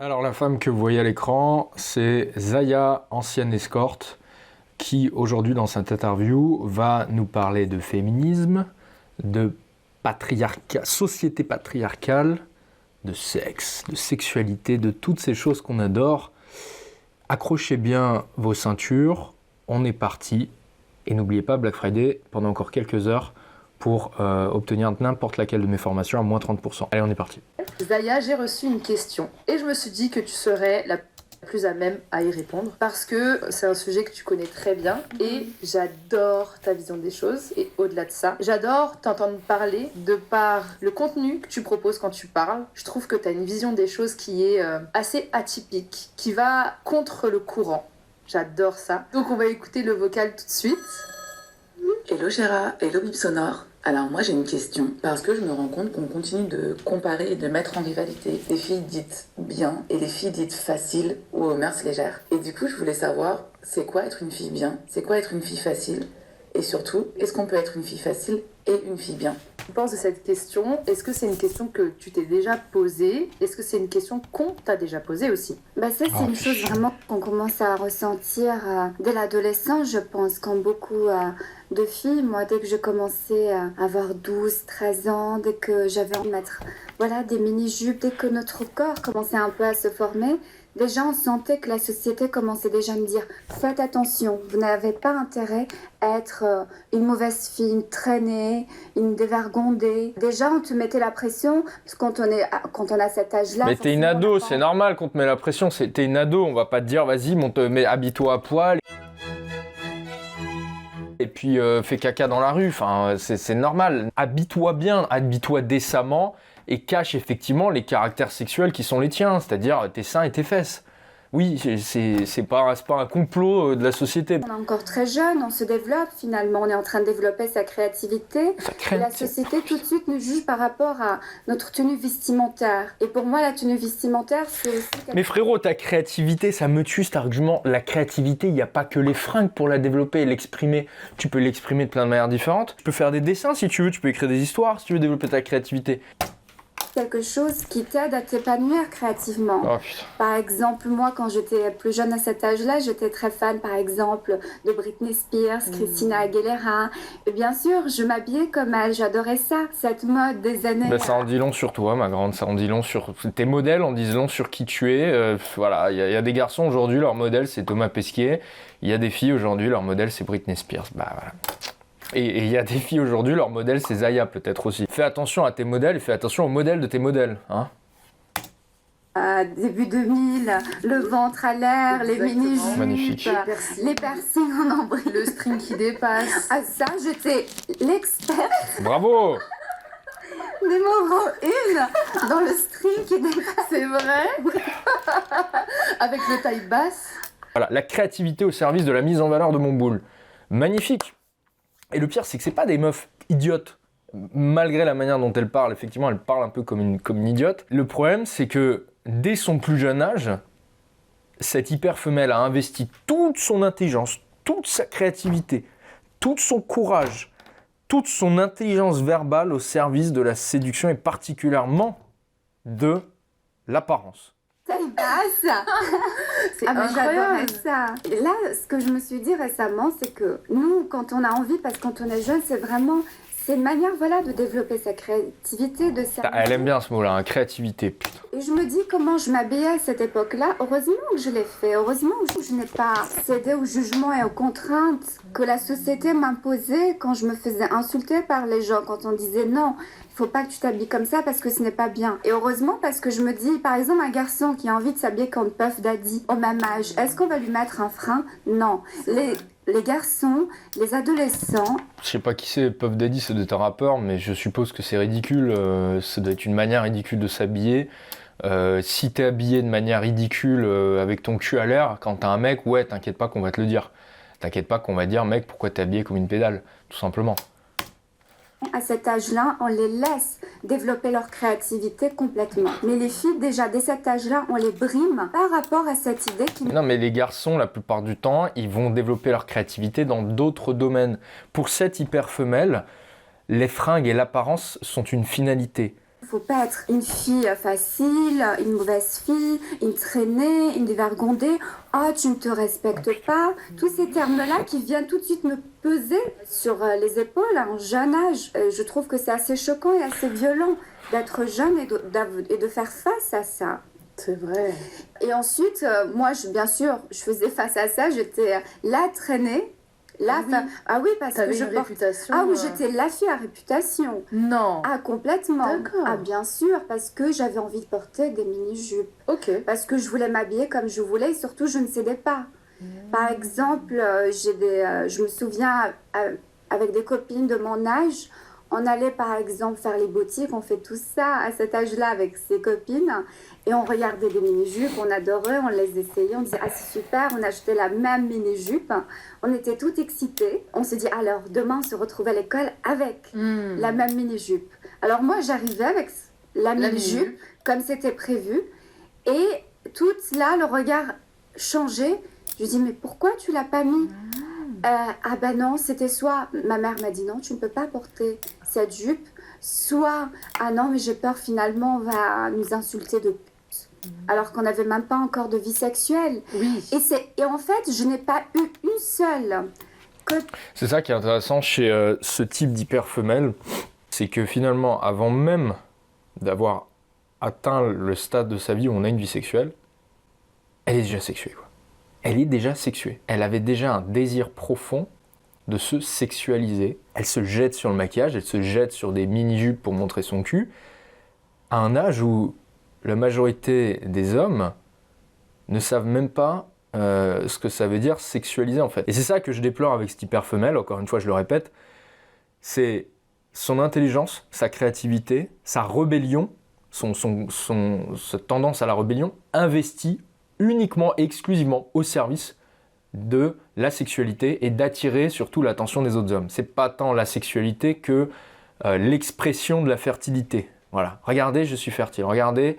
Alors la femme que vous voyez à l'écran, c'est Zaya, ancienne escorte, qui aujourd'hui dans cette interview va nous parler de féminisme, de société patriarcale, de sexe, de sexualité, de toutes ces choses qu'on adore. Accrochez bien vos ceintures, on est parti. Et n'oubliez pas, Black Friday, pendant encore quelques heures, pour obtenir n'importe laquelle de mes formations à moins 30%. Allez, on est parti. Zaya, j'ai reçu une question et je me suis dit que tu serais la plus à même à y répondre parce que c'est un sujet que tu connais très bien et j'adore ta vision des choses et au-delà de ça, j'adore t'entendre parler de par le contenu que tu proposes quand tu parles. Je trouve que tu as une vision des choses qui est assez atypique, qui va contre le courant. J'adore ça. Donc on va écouter le vocal tout de suite. Hello Gérard, hello Bip Sonore. Alors moi j'ai une question, parce que je me rends compte qu'on continue de comparer et de mettre en rivalité les filles dites bien et les filles dites faciles ou aux mœurs légères. Et du coup je voulais savoir, c'est quoi être une fille bien? C'est quoi être une fille facile? Et surtout, est-ce qu'on peut être une fille facile et une fille bien? Je pense de cette question, est-ce que c'est une question que tu t'es déjà posée? Est-ce que c'est une question qu'on t'a déjà posée aussi? Ça, c'est une chose vraiment qu'on commence à ressentir dès l'adolescence, je pense, comme beaucoup de filles. Moi, dès que je commençais à avoir 12, 13 ans, dès que j'avais envie de mettre des mini-jupes, dès que notre corps commençait un peu à se former, déjà, on sentait que la société commençait déjà à me dire « Faites attention, vous n'avez pas intérêt à être une mauvaise fille, une traînée, une dévergondée. » Déjà, on te mettait la pression, parce que quand on a cet âge-là... Mais t'es une ado, c'est normal qu'on te met la pression. T'es une ado, on va pas te dire « Vas-y, habille-toi à poil. » Et puis fais caca dans la rue, enfin, c'est normal. Habille-toi bien, habille-toi décemment. Et cache effectivement les caractères sexuels qui sont les tiens, c'est-à-dire tes seins et tes fesses. Oui, c'est pas un complot de la société. On est encore très jeune, on se développe finalement, on est en train de développer sa créativité. Et la société tout de suite nous juge par rapport à notre tenue vestimentaire. Et pour moi, la tenue vestimentaire, c'est aussi... Mais frérot, ta créativité, ça me tue cet argument. La créativité, il n'y a pas que les fringues pour la développer et l'exprimer. Tu peux l'exprimer de plein de manières différentes. Tu peux faire des dessins si tu veux, tu peux écrire des histoires si tu veux développer ta créativité. Quelque chose qui t'aide à t'épanouir créativement. Oh, putain. Par exemple, moi, quand j'étais plus jeune à cet âge-là, j'étais très fan, par exemple, de Britney Spears, Christina Aguilera. Et bien sûr, je m'habillais comme elle, j'adorais ça, cette mode des années... Ça en dit long sur toi, ma grande, ça en dit long sur... Tes modèles en disent long sur qui tu es. Voilà, il y a des garçons aujourd'hui, leur modèle, c'est Thomas Pesquet. Il y a des filles aujourd'hui, leur modèle, c'est Britney Spears. Bah voilà. Et il y a des filles aujourd'hui, leur modèle c'est Zaya peut-être aussi. Fais attention à tes modèles et fais attention aux modèles de tes modèles. Hein. Début 2000, le ventre à l'air, les mini-jupes, magnifique. Les piercings en nombril, le string qui dépasse. Ah ça, j'étais l'experte Bravo. numéro 1 dans le string qui dépasse. C'est vrai. Avec le taille basse. Voilà, la créativité au service de la mise en valeur de mon boule. Magnifique. Et le pire, c'est que c'est pas des meufs idiotes. Malgré la manière dont elles parlent, effectivement, elles parlent un peu comme une idiote. Le problème, c'est que dès son plus jeune âge, cette hyper femelle a investi toute son intelligence, toute sa créativité, tout son courage, toute son intelligence verbale au service de la séduction et particulièrement de l'apparence. Taille basse. C'est j'adorais ça. Et là, ce que je me suis dit récemment, c'est que nous, quand on a envie, parce que quand on est jeune, c'est une manière de développer sa créativité, de sa... Elle aime bien ce mot-là, hein, créativité, putain. Et je me dis comment je m'habillais à cette époque-là. Heureusement que je l'ai fait. Heureusement que je n'ai pas cédé au jugement et aux contraintes que la société m'imposait quand je me faisais insulter par les gens, quand on disait non. Il faut pas que tu t'habilles comme ça parce que ce n'est pas bien. Et heureusement parce que je me dis, par exemple, un garçon qui a envie de s'habiller comme Puff Daddy au même âge, est-ce qu'on va lui mettre un frein? Non. Les garçons, les adolescents... Je sais pas qui c'est, Puff Daddy, c'est de un rappeur, mais je suppose que c'est ridicule. Ça doit être une manière ridicule de s'habiller. Si t'es habillé de manière ridicule avec ton cul à l'air, quand t'as un mec, ouais, t'inquiète pas qu'on va te le dire. T'inquiète pas qu'on va dire, mec, pourquoi t'es habillé comme une pédale, tout simplement. À cet âge-là, on les laisse développer leur créativité complètement. Mais les filles, déjà, dès cet âge-là, on les brime par rapport à cette idée qui... Non, mais les garçons, la plupart du temps, ils vont développer leur créativité dans d'autres domaines. Pour cette hyper femelle, les fringues et l'apparence sont une finalité. Il ne faut pas être une fille facile, une mauvaise fille, une traînée, une dévergondée. « Oh, tu ne te respectes pas ». Tous ces termes-là qui viennent tout de suite me peser sur les épaules à un jeune âge. Je trouve que c'est assez choquant et assez violent d'être jeune et de faire face à ça. C'est vrai. Et ensuite, moi, bien sûr, je faisais face à ça. J'étais la traînée. Oui, parce que je porte... réputation. Ah oui, j'étais la fille à réputation. Non. Ah, complètement. D'accord. Ah, bien sûr, parce que j'avais envie de porter des mini-jupes. Ok. Parce que je voulais m'habiller comme je voulais et surtout, je ne cédais pas. Par exemple, je me souviens, avec des copines de mon âge, on allait par exemple faire les boutiques, on fait tout ça à cet âge-là avec ses copines et on regardait des mini-jupes, on adorait, on les essayait, on disait « Ah, c'est super », on achetait la même mini-jupe, on était toutes excitées. On se dit « Alors, demain, on se retrouve à l'école avec la même mini-jupe ». Alors moi, j'arrivais avec la mini-jupe comme c'était prévu et tout là, le regard changeait. Je dis « Mais pourquoi tu l'as pas mis ?» Ah ben non, c'était soit, ma mère m'a dit non, tu ne peux pas porter cette jupe, soit, ah non, mais j'ai peur finalement on va nous insulter de pute, alors qu'on n'avait même pas encore de vie sexuelle. Oui. Et en fait, je n'ai pas eu une seule. C'est ça qui est intéressant chez ce type d'hyperfemelle, c'est que finalement, avant même d'avoir atteint le stade de sa vie où on a une vie sexuelle, elle est déjà sexuée, quoi. Elle est déjà sexuée. Elle avait déjà un désir profond de se sexualiser. Elle se jette sur le maquillage, elle se jette sur des mini-jupes pour montrer son cul, à un âge où la majorité des hommes ne savent même pas ce que ça veut dire sexualiser en fait. Et c'est ça que je déplore avec cette hyperfemelle, encore une fois je le répète, c'est son intelligence, sa créativité, sa rébellion, sa tendance à la rébellion investie uniquement, exclusivement au service de la sexualité et d'attirer surtout l'attention des autres hommes. C'est pas tant la sexualité que l'expression de la fertilité. Voilà, regardez, je suis fertile, regardez,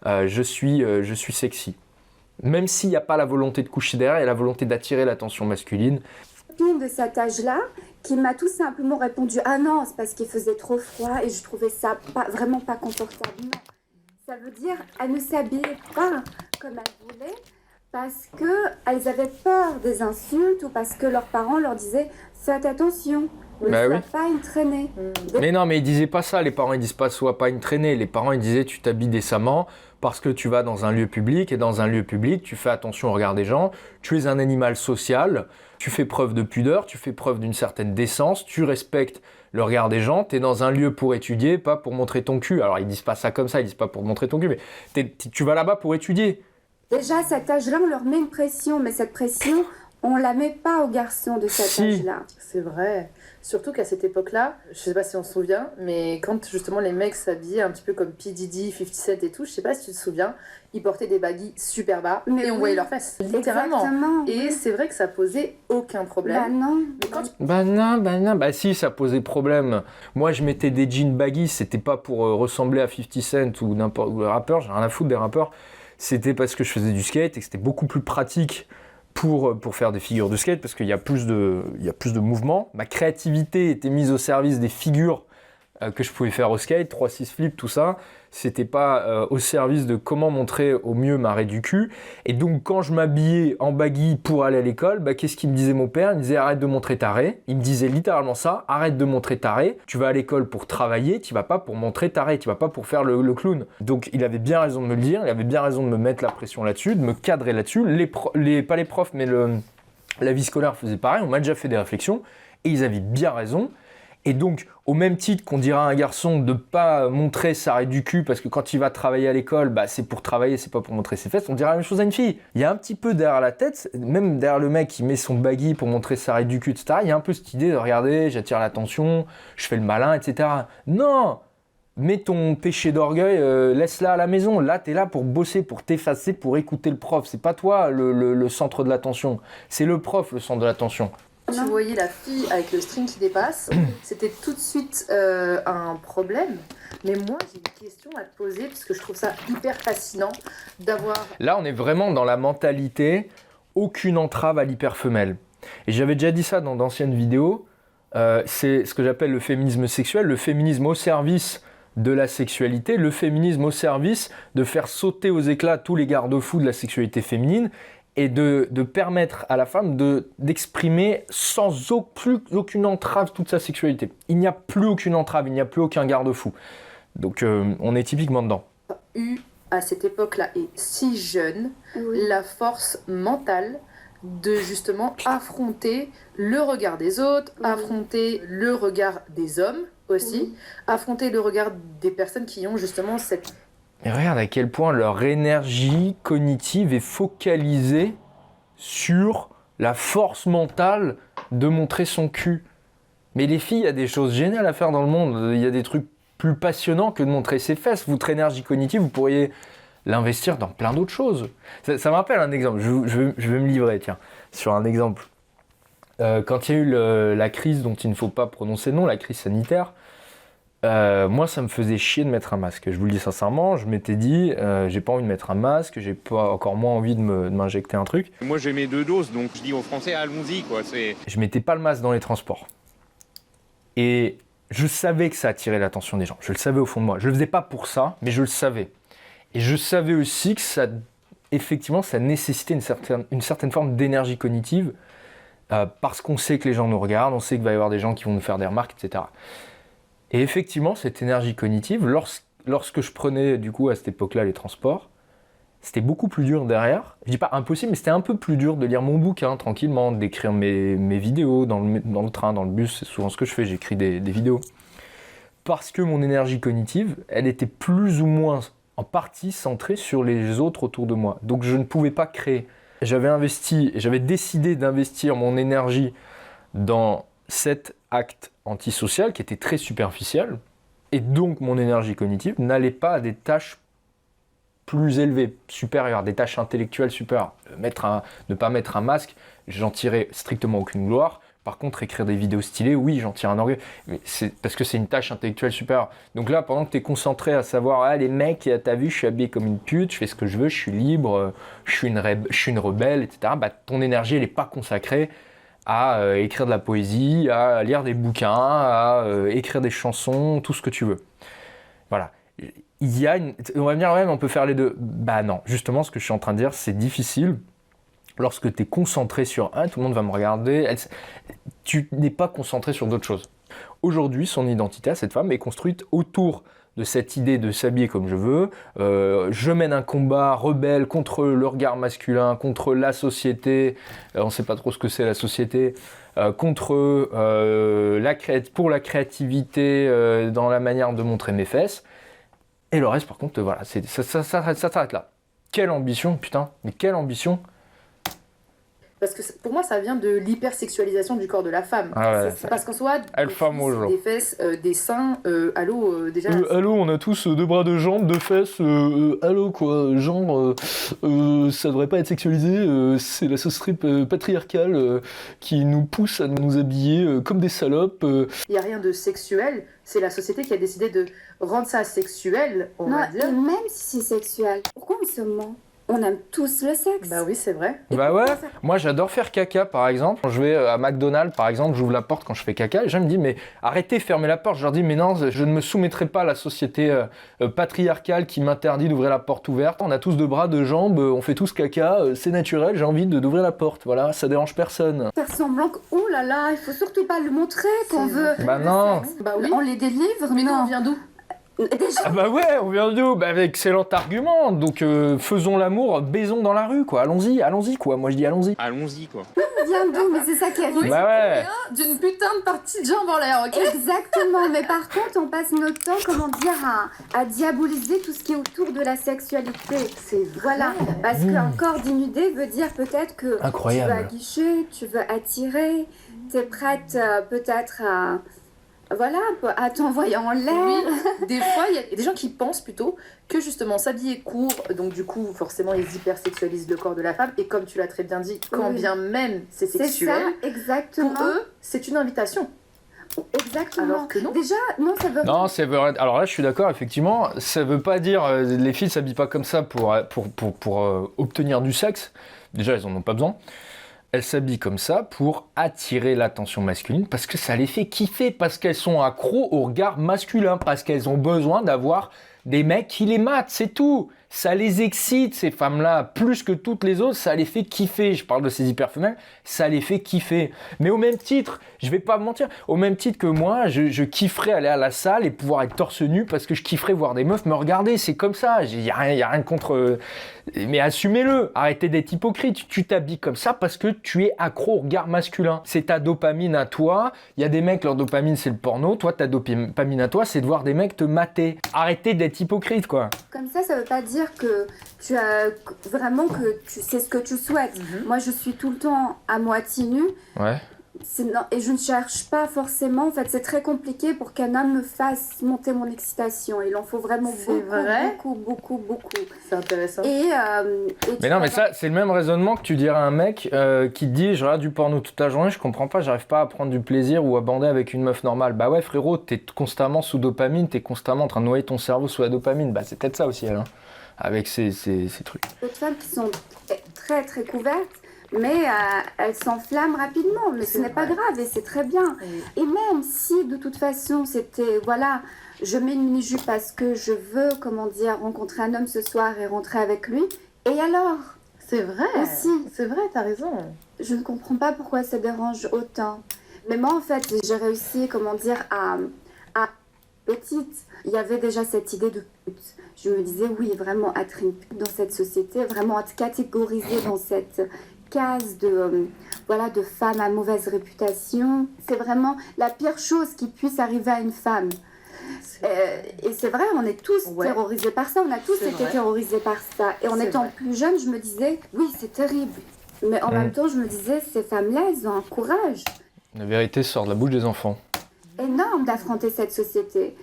je suis sexy. Même s'il n'y a pas la volonté de coucher derrière, il y a la volonté d'attirer l'attention masculine. Une de cet âge-là qui m'a tout simplement répondu « Ah non, c'est parce qu'il faisait trop froid et je trouvais ça vraiment pas confortable. » Non. Ça veut dire qu'elles ne s'habillaient pas comme elles voulaient parce qu'elles avaient peur des insultes ou parce que leurs parents leur disaient « Faites attention, ne sois pas une traînée. » Mais non, mais ils disaient pas ça, les parents ils disent pas « Sois pas une traînée », les parents ils disaient « Tu t'habilles décemment parce que tu vas dans un lieu public et dans un lieu public, tu fais attention au regard des gens, tu es un animal social, tu fais preuve de pudeur, tu fais preuve d'une certaine décence, tu respectes le regard des gens, tu es dans un lieu pour étudier, pas pour montrer ton cul. » Alors ils disent pas ça comme ça, ils disent pas pour montrer ton cul, mais tu vas là-bas pour étudier. Déjà à cet âge-là, on leur met une pression, mais cette pression, on la met pas aux garçons de cet âge-là. C'est vrai. Surtout qu'à cette époque-là, je sais pas si on se souvient, mais quand justement les mecs s'habillaient un petit peu comme P. Diddy, 50 Cent et tout, je sais pas si tu te souviens, ils portaient des baggy super bas et on voyait leurs fesses, littéralement. Exactement, et c'est vrai que ça posait aucun problème. Bah non. Mais quand Bah si, ça posait problème. Moi, je mettais des jeans baggy, c'était pas pour ressembler à 50 Cent ou n'importe quel rappeur, j'ai rien à foutre des rappeurs. C'était parce que je faisais du skate et que c'était beaucoup plus pratique pour faire des figures de skate parce qu'il y a plus de mouvement. Ma créativité était mise au service des figures que je pouvais faire au skate, 3-6 flips, tout ça. C'était pas au service de comment montrer au mieux ma raie du cul. Et donc quand je m'habillais en baggy pour aller à l'école, bah, qu'est-ce qu'il me disait mon père ? Il me disait arrête de montrer ta raie. Il me disait littéralement ça, arrête de montrer ta raie. Tu vas à l'école pour travailler, tu vas pas pour montrer ta raie, tu vas pas pour faire le clown. Donc il avait bien raison de me le dire, il avait bien raison de me mettre la pression là-dessus, de me cadrer là-dessus. Pas les profs, mais la vie scolaire faisait pareil, on m'a déjà fait des réflexions et ils avaient bien raison. Et donc, au même titre qu'on dira à un garçon de ne pas montrer sa raie du cul parce que quand il va travailler à l'école, bah, c'est pour travailler, c'est pas pour montrer ses fesses, on dira la même chose à une fille. Il y a un petit peu derrière la tête, même derrière le mec qui met son baggy pour montrer sa raie du cul, etc., il y a un peu cette idée de regarder, j'attire l'attention, je fais le malin, etc. Non! Mets ton péché d'orgueil, laisse-la à la maison. Là, t'es là pour bosser, pour t'effacer, pour écouter le prof. C'est pas toi le centre de l'attention, c'est le prof le centre de l'attention. Tu voyais la fille avec le string qui dépasse, c'était tout de suite un problème. Mais moi, j'ai une question à te poser, parce que je trouve ça hyper fascinant d'avoir... Là, on est vraiment dans la mentalité aucune entrave à l'hyperfemelle. Et j'avais déjà dit ça dans d'anciennes vidéos, c'est ce que j'appelle le féminisme sexuel, le féminisme au service de la sexualité, le féminisme au service de faire sauter aux éclats tous les garde-fous de la sexualité féminine et de permettre à la femme d'exprimer sans plus aucune entrave toute sa sexualité. Il n'y a plus aucune entrave, il n'y a plus aucun garde-fou. Donc on est typiquement dedans. Eu à cette époque-là et si jeune, la force mentale de justement affronter le regard des autres, affronter le regard des hommes aussi, affronter le regard des personnes qui ont justement cette... Mais regarde à quel point leur énergie cognitive est focalisée sur la force mentale de montrer son cul. Mais les filles, il y a des choses géniales à faire dans le monde. Il y a des trucs plus passionnants que de montrer ses fesses. Votre énergie cognitive, vous pourriez l'investir dans plein d'autres choses. Ça me rappelle un exemple. Je vais me livrer, tiens, sur un exemple. Quand il y a eu la crise dont il ne faut pas prononcer le nom, la crise sanitaire, moi, ça me faisait chier de mettre un masque. Je vous le dis sincèrement, je m'étais dit, j'ai pas envie de mettre un masque, j'ai pas encore moins envie de m'injecter un truc. Moi, j'ai mes 2 doses, donc je dis aux Français, allons-y, quoi. Je mettais pas le masque dans les transports. Et je savais que ça attirait l'attention des gens. Je le savais au fond de moi. Je le faisais pas pour ça, mais je le savais. Et je savais aussi que ça, effectivement, ça nécessitait une certaine forme d'énergie cognitive, parce qu'on sait que les gens nous regardent, on sait qu'il va y avoir des gens qui vont nous faire des remarques, etc. Et effectivement, cette énergie cognitive, lorsque je prenais du coup à cette époque-là les transports, c'était beaucoup plus dur derrière. Je dis pas impossible, mais c'était un peu plus dur de lire mon bouquin tranquillement, d'écrire mes vidéos dans le train, dans le bus, c'est souvent ce que je fais, j'écris des vidéos. Parce que mon énergie cognitive, elle était plus ou moins en partie centrée sur les autres autour de moi. Donc je ne pouvais pas créer. J'avais décidé d'investir mon énergie dans cet acte antisocial qui était très superficiel, et donc mon énergie cognitive n'allait pas à des tâches plus élevées, supérieures, des tâches intellectuelles supérieures. Ne pas mettre un masque, j'en tirais strictement aucune gloire. Par contre, écrire des vidéos stylées, oui, j'en tire un orgueil, mais c'est parce que c'est une tâche intellectuelle supérieure. Donc là, pendant que tu es concentré à savoir, ah les mecs, t'as vu, je suis habillé comme une pute, je fais ce que je veux, je suis libre, je suis une rebelle, etc. Bah, ton énergie, elle n'est pas consacrée à écrire de la poésie, à lire des bouquins, à écrire des chansons, tout ce que tu veux. Voilà. On va me dire, ouais, mais on peut faire les deux. Bah non, justement, ce que je suis en train de dire, c'est difficile. Lorsque tu es concentré sur tout le monde va me regarder, tu n'es pas concentré sur d'autres choses. Aujourd'hui, son identité à cette femme est construite autour de cette idée de s'habiller comme je veux. Je mène un combat rebelle contre le regard masculin, contre la société. On ne sait pas trop ce que c'est la société. Pour la créativité dans la manière de montrer mes fesses. Et le reste, par contre, voilà, ça s'arrête là. Quelle ambition, putain, mais quelle ambition! Parce que pour moi, ça vient de l'hypersexualisation du corps de la femme. Ah ouais, parce qu'en soi, des fesses, des seins, déjà... allô, on a tous 2 bras, 2 jambes, 2 fesses, allô quoi, genre, ça devrait pas être sexualisé, c'est la société patriarcale qui nous pousse à nous habiller comme des salopes. Il n'y a rien de sexuel, c'est la société qui a décidé de rendre ça sexuel, on va dire. Et même si c'est sexuel, pourquoi on se ment ? On aime tous le sexe. Bah oui, c'est vrai. Bah ouais, moi j'adore faire caca par exemple. Quand je vais à McDonald's par exemple, j'ouvre la porte quand je fais caca et les gens me disent mais arrêtez, fermez la porte. Je leur dis mais non, je ne me soumettrai pas à la société patriarcale qui m'interdit d'ouvrir la porte ouverte. On a tous 2 bras, 2 jambes, on fait tous caca, c'est naturel, j'ai envie d'ouvrir la porte. Voilà, ça dérange personne. Faire semblant que, oh là là, il faut surtout pas le montrer qu'on veut. Bah non. Bah oui. On les délivre, mais non. on vient d'où? Ah bah ouais, on vient d'où? Bah excellent argument. Donc faisons l'amour, baisons dans la rue quoi. Allons-y quoi. Moi je dis allons-y. Allons-y, quoi. On vient d'où? Mais c'est ça qui arrive. Bah ouais. D'une putain de partie de jambe en l'air, ok? Exactement, mais par contre, on passe notre temps, comment dire, à diaboliser tout ce qui est autour de la sexualité. C'est vrai. Voilà, parce qu'un corps dénudé veut dire peut-être que Incroyable. tu veux aguicher, tu veux attirer, t'es prête peut-être à t'envoyer en l'air. Oui, des fois, il y a des gens qui pensent plutôt que justement s'habiller court, donc du coup, forcément, ils hypersexualisent le corps de la femme, et comme tu l'as très bien dit, quand bien même c'est sexuel, ça, exactement. Pour eux, c'est une invitation. Exactement. Alors que non. Déjà, non, ça veut Non, c'est vrai. Alors là, je suis d'accord, effectivement. Ça veut pas dire les filles s'habillent pas comme ça pour obtenir du sexe. Déjà, elles en ont pas besoin. elles s'habillent comme ça pour attirer l'attention masculine parce que ça les fait kiffer, parce qu'elles sont accros au regard masculin, parce qu'elles ont besoin d'avoir des mecs qui les matent, c'est tout. Ça les excite, ces femmes-là, plus que toutes les autres, ça les fait kiffer. Je parle de ces hyperfemelles, ça les fait kiffer. Mais au même titre, je vais pas me mentir, au même titre que moi, je kifferais aller à la salle et pouvoir être torse nu parce que je kifferais voir des meufs me regarder. C'est comme ça, il y a rien contre... Mais assumez-le, arrêtez d'être hypocrite. Tu t'habilles comme ça parce que tu es accro au regard masculin. C'est ta dopamine à toi. Il y a des mecs, leur dopamine, c'est le porno. Toi, ta dopamine à toi, c'est de voir des mecs te mater. Arrêtez d'être hypocrite, quoi. Comme ça veut pas dire que tu as vraiment que tu sais ce que tu souhaites. Moi, je suis tout le temps à moitié nue. Ouais. Non, et je ne cherche pas forcément. En fait, c'est très compliqué pour qu'un homme me fasse monter mon excitation. Il en faut vraiment beaucoup. C'est intéressant. Mais non, mais ça, c'est le même raisonnement que tu dirais à un mec qui te dit je regarde du porno toute la journée, je comprends pas, j'arrive pas à prendre du plaisir ou à bander avec une meuf normale. Bah ouais, frérot, t'es constamment sous dopamine, t'es constamment en train de noyer ton cerveau sous la dopamine. Bah c'est peut-être ça aussi, elle, hein, avec ces trucs. D'autres femmes qui sont très très couvertes, mais elles s'enflamment rapidement. Mais ce n'est pas grave et c'est très bien. Oui. Et même si de toute façon c'était, voilà, je mets une mini-jupe parce que je veux, rencontrer un homme ce soir et rentrer avec lui, et alors? C'est vrai. Aussi. C'est vrai, t'as raison. Je ne comprends pas pourquoi ça dérange autant. Mais moi, en fait, j'ai réussi, à petite, il y avait déjà cette idée de pute. Je me disais, oui, vraiment être une pute dans cette société, vraiment être catégorisée dans cette case de femmes à mauvaise réputation. C'est vraiment la pire chose qui puisse arriver à une femme. Et c'est vrai, on est tous terrorisés par ça, on a tous été terrorisés par ça. Et en étant plus jeune, je me disais, oui, c'est terrible. Mais en même temps, je me disais, ces femmes-là, elles ont un courage La vérité sort de la bouche des enfants. énorme d'affronter cette société.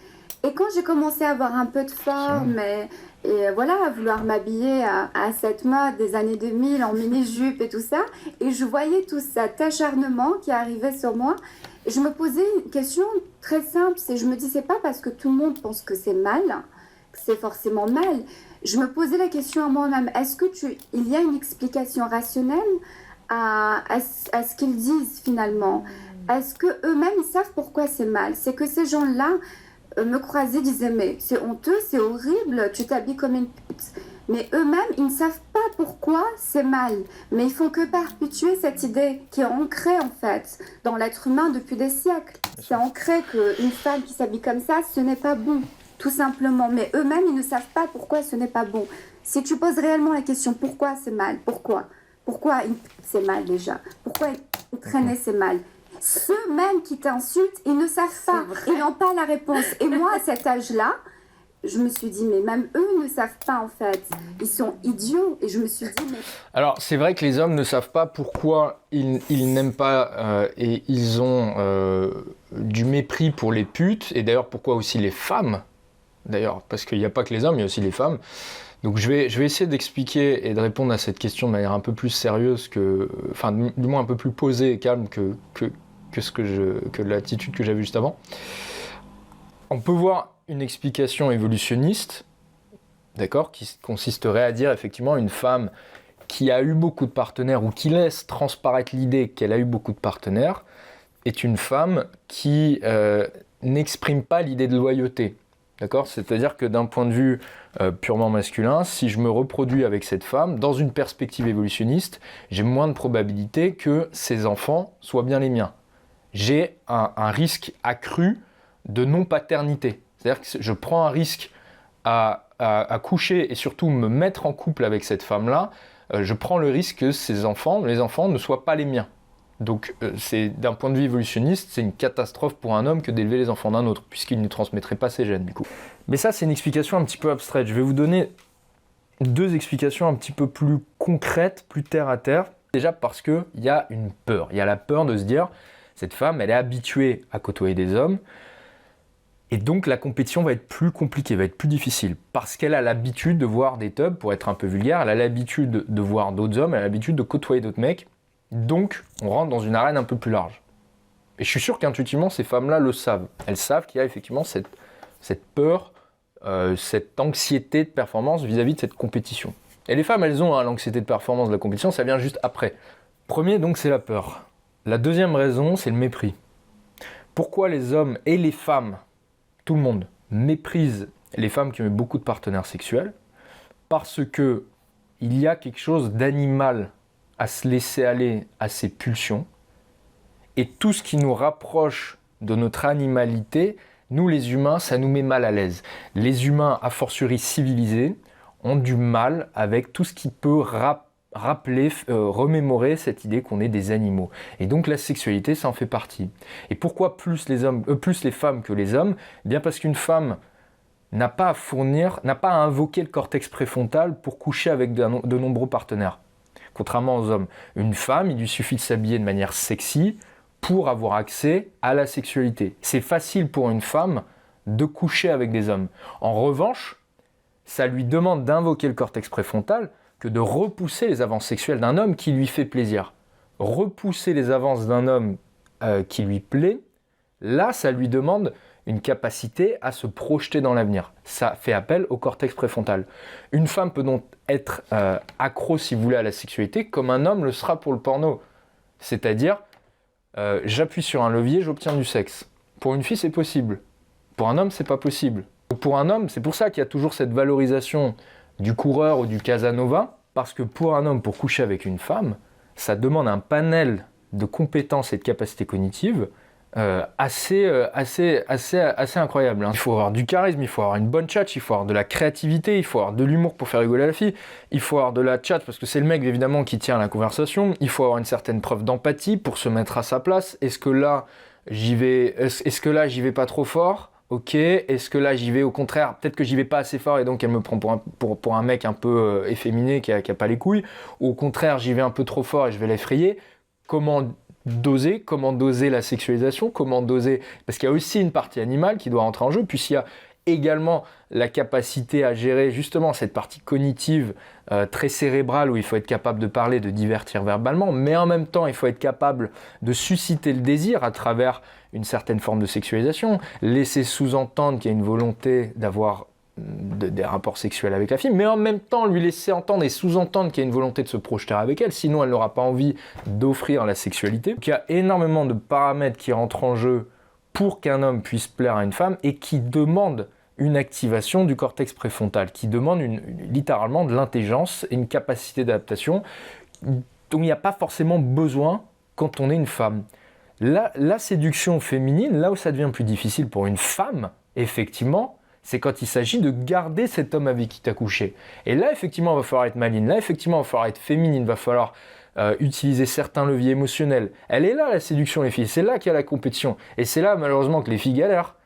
Et quand j'ai commencé à avoir un peu de forme et voilà, à vouloir m'habiller à cette mode des années 2000 en mini-jupe et tout ça, et je voyais tout cet acharnement qui arrivait sur moi, et je me posais une question très simple, c'est je me dis c'est pas parce que tout le monde pense que c'est mal, que c'est forcément mal. Je me posais la question à moi-même, est-ce que il y a une explication rationnelle à ce qu'ils disent finalement? Est-ce qu'eux-mêmes ils savent pourquoi c'est mal? C'est que ces gens-là me croisaient, disaient mais c'est honteux, c'est horrible, tu t'habilles comme une pute. Mais eux-mêmes, ils ne savent pas pourquoi c'est mal. Mais ils font que perpétuer cette idée qui est ancrée en fait dans l'être humain depuis des siècles. C'est ancré qu'une femme qui s'habille comme ça, ce n'est pas bon, tout simplement. Mais eux-mêmes, ils ne savent pas pourquoi ce n'est pas bon. Si tu poses réellement la question pourquoi c'est mal, pourquoi une pute c'est mal déjà, pourquoi traîner c'est mal, ceux-mêmes qui t'insultent, ils ne savent pas, ils n'ont pas la réponse. Et moi, à cet âge-là, je me suis dit, mais même eux ne savent pas en fait. Ils sont idiots. Et je me suis dit, mais... Alors, c'est vrai que les hommes ne savent pas pourquoi ils n'aiment pas et ils ont du mépris pour les putes. Et d'ailleurs, pourquoi aussi les femmes. D'ailleurs, parce qu'il n'y a pas que les hommes, il y a aussi les femmes. Donc je vais essayer d'expliquer et de répondre à cette question de manière un peu plus sérieuse enfin du moins un peu plus posée et calme que l'attitude que j'avais juste avant. On peut voir une explication évolutionniste, d'accord, qui consisterait à dire effectivement une femme qui a eu beaucoup de partenaires ou qui laisse transparaître l'idée qu'elle a eu beaucoup de partenaires est une femme qui n'exprime pas l'idée de loyauté. D'accord ? C'est-à-dire que d'un point de vue purement masculin, si je me reproduis avec cette femme, dans une perspective évolutionniste, j'ai moins de probabilité que ses enfants soient bien les miens. J'ai un risque accru de non-paternité. C'est-à-dire que je prends un risque à coucher et surtout me mettre en couple avec cette femme-là, je prends le risque que les enfants ne soient pas les miens. Donc, d'un point de vue évolutionniste, c'est une catastrophe pour un homme que d'élever les enfants d'un autre, puisqu'il ne transmettrait pas ses gènes, du coup. Mais ça, c'est une explication un petit peu abstraite. Je vais vous donner deux explications un petit peu plus concrètes, plus terre à terre. Déjà parce qu'il y a une peur. Il y a la peur de se dire, cette femme, elle est habituée à côtoyer des hommes, et donc la compétition va être plus compliquée, va être plus difficile, parce qu'elle a l'habitude de voir des tubs, pour être un peu vulgaire, elle a l'habitude de voir d'autres hommes, elle a l'habitude de côtoyer d'autres mecs. Donc, on rentre dans une arène un peu plus large. Et je suis sûr qu'intuitivement, ces femmes-là le savent. Elles savent qu'il y a effectivement cette peur, cette anxiété de performance vis-à-vis de cette compétition. Et les femmes, elles ont l'anxiété de performance de la compétition, ça vient juste après. Premier, donc, c'est la peur. La deuxième raison, c'est le mépris. Pourquoi les hommes et les femmes, tout le monde, méprisent les femmes qui ont eu beaucoup de partenaires sexuels? Parce que il y a quelque chose d'animal à se laisser aller à ses pulsions. Et tout ce qui nous rapproche de notre animalité, nous les humains, ça nous met mal à l'aise. Les humains, a fortiori civilisés, ont du mal avec tout ce qui peut rappeler, remémorer cette idée qu'on est des animaux. Et donc la sexualité, ça en fait partie. Et pourquoi plus les femmes que les hommes? Eh bien parce qu'une femme n'a pas à invoquer le cortex préfrontal pour coucher avec de nombreux partenaires. Contrairement aux hommes, une femme, il lui suffit de s'habiller de manière sexy pour avoir accès à la sexualité. C'est facile pour une femme de coucher avec des hommes. En revanche, ça lui demande d'invoquer le cortex préfrontal que de repousser les avances sexuelles d'un homme qui lui fait plaisir. Repousser les avances d'un homme qui lui plaît, là, ça lui demande une capacité à se projeter dans l'avenir. Ça fait appel au cortex préfrontal. Une femme peut donc être accro, si vous voulez, à la sexualité, comme un homme le sera pour le porno. C'est-à-dire, j'appuie sur un levier, j'obtiens du sexe. Pour une fille, c'est possible. Pour un homme, c'est pas possible. Pour un homme, c'est pour ça qu'il y a toujours cette valorisation du coureur ou du Casanova, parce que pour un homme, pour coucher avec une femme, ça demande un panel de compétences et de capacités cognitives assez incroyable. Il faut avoir du charisme, il faut avoir une bonne tchatche, il faut avoir de la créativité, il faut avoir de l'humour pour faire rigoler la fille, il faut avoir de la tchatche parce que c'est le mec évidemment qui tient la conversation, il faut avoir une certaine preuve d'empathie pour se mettre à sa place. Est-ce que là j'y vais pas trop fort? Ok, est-ce que là j'y vais au contraire, peut-être que j'y vais pas assez fort et donc elle me prend pour un mec un peu efféminé qui a pas les couilles, ou au contraire j'y vais un peu trop fort et je vais l'effrayer. Comment doser la sexualisation, comment doser, parce qu'il y a aussi une partie animale qui doit rentrer en jeu, puisqu'il y a également la capacité à gérer justement cette partie cognitive très cérébrale où il faut être capable de parler, de divertir verbalement, mais en même temps il faut être capable de susciter le désir à travers une certaine forme de sexualisation, laisser sous-entendre qu'il y a une volonté d'avoir des rapports sexuels avec la fille, mais en même temps lui laisser entendre et sous-entendre qu'il y a une volonté de se projeter avec elle, sinon elle n'aura pas envie d'offrir la sexualité. Donc il y a énormément de paramètres qui rentrent en jeu pour qu'un homme puisse plaire à une femme et qui demandent une activation du cortex préfrontal, qui demandent littéralement de l'intelligence et une capacité d'adaptation dont il n'y a pas forcément besoin quand on est une femme. La séduction féminine, là où ça devient plus difficile pour une femme, effectivement, c'est quand il s'agit de garder cet homme avec qui tu as couché. Et là, effectivement, il va falloir être maligne. Là, effectivement, il va falloir être féminine. Il va falloir utiliser certains leviers émotionnels. Elle est là, la séduction, les filles. C'est là qu'il y a la compétition. Et c'est là, malheureusement, que les filles galèrent.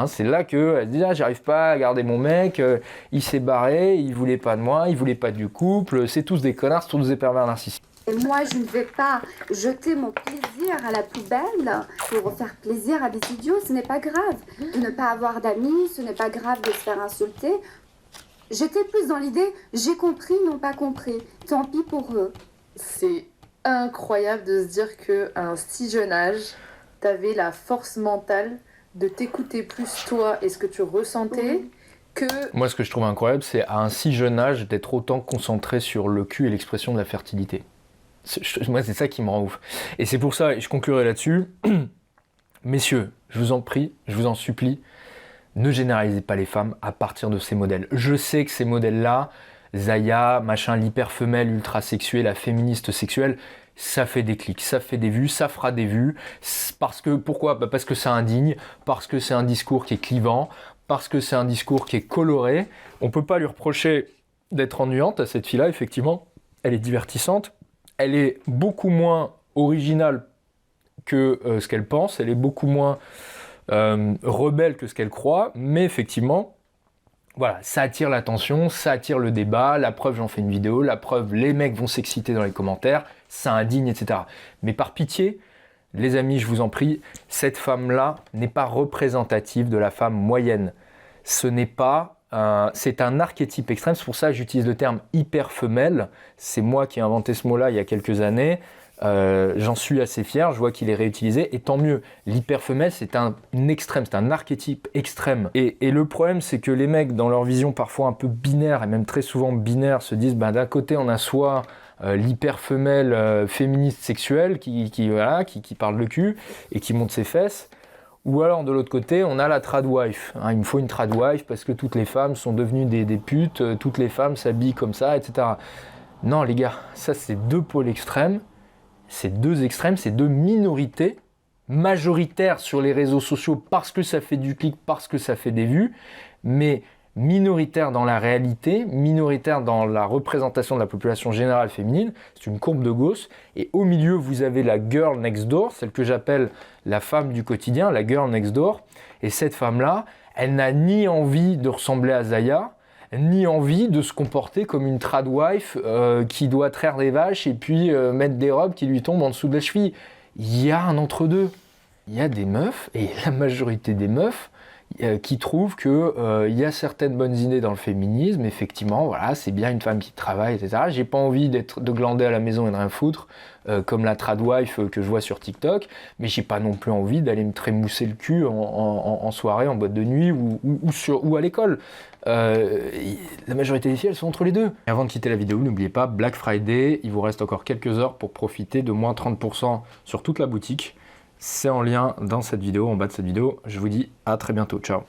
C'est là qu'elles se disent « Ah, j'arrive pas à garder mon mec, il s'est barré, il voulait pas de moi, il voulait pas du couple. C'est tous des connards, c'est tous des pervers narcissiques. » Et moi, je ne vais pas jeter mon plaisir à la poubelle pour faire plaisir à des idiots. Ce n'est pas grave de ne pas avoir d'amis, ce n'est pas grave de se faire insulter. J'étais plus dans l'idée, j'ai compris, non pas compris. Tant pis pour eux. C'est incroyable de se dire qu'à un si jeune âge, t'avais la force mentale de t'écouter plus toi et ce que tu ressentais que... Moi, ce que je trouve incroyable, c'est à un si jeune âge d'être autant concentré sur le cul et l'expression de la fertilité. Moi, c'est ça qui me rend ouf. Et c'est pour ça, et je conclurai là-dessus, messieurs, je vous en prie, je vous en supplie, ne généralisez pas les femmes à partir de ces modèles. Je sais que ces modèles-là, Zaya, machin, l'hyperfemelle ultra-sexuée, la féministe sexuelle, ça fait des clics, ça fait des vues, ça fera des vues. Pourquoi ? Parce que c'est indigne, parce que c'est un discours qui est clivant, parce que c'est un discours qui est coloré. On ne peut pas lui reprocher d'être ennuyante à cette fille-là, effectivement. Elle est divertissante. Elle est beaucoup moins originale que ce qu'elle pense, elle est beaucoup moins rebelle que ce qu'elle croit, mais effectivement, voilà, ça attire l'attention, ça attire le débat, la preuve, j'en fais une vidéo, la preuve, les mecs vont s'exciter dans les commentaires, ça indigne, etc. Mais par pitié, les amis, je vous en prie, cette femme-là n'est pas représentative de la femme moyenne. Ce n'est pas... c'est un archétype extrême, c'est pour ça que j'utilise le terme hyper femelle. C'est moi qui ai inventé ce mot-là il y a quelques années. J'en suis assez fier, je vois qu'il est réutilisé, et tant mieux. L'hyper femelle, c'est un extrême, c'est un archétype extrême. Et le problème, c'est que les mecs, dans leur vision parfois un peu binaire, et même très souvent binaire, se disent d'un côté, on a soit l'hyper-femelle féministe sexuelle qui parle le cul et qui monte ses fesses. Ou alors de l'autre côté, on a la tradwife. Il me faut une tradwife parce que toutes les femmes sont devenues des putes, toutes les femmes s'habillent comme ça, etc. Non les gars, ça c'est deux pôles extrêmes, c'est deux extrêmes, c'est deux minorités majoritaires sur les réseaux sociaux parce que ça fait du clic, parce que ça fait des vues, mais minoritaire dans la réalité, minoritaire dans la représentation de la population générale féminine, c'est une courbe de Gauss, et au milieu vous avez la girl next door, celle que j'appelle la femme du quotidien, la girl next door, et cette femme-là, elle n'a ni envie de ressembler à Zaya, ni envie de se comporter comme une tradwife qui doit traire des vaches et puis mettre des robes qui lui tombent en dessous de la cheville. Il y a un entre-deux. Il y a des meufs, et la majorité des meufs, qui trouvent qu'il y a certaines bonnes idées dans le féminisme, effectivement, voilà, c'est bien une femme qui travaille, etc. J'ai pas envie de glander à la maison et de rien foutre, comme la tradwife que je vois sur TikTok, mais j'ai pas non plus envie d'aller me trémousser le cul en soirée, en boîte de nuit ou à l'école. La majorité des filles, elles sont entre les deux. Et avant de quitter la vidéo, n'oubliez pas, Black Friday, il vous reste encore quelques heures pour profiter de moins 30% sur toute la boutique. C'est en lien dans cette vidéo, en bas de cette vidéo. Je vous dis à très bientôt. Ciao.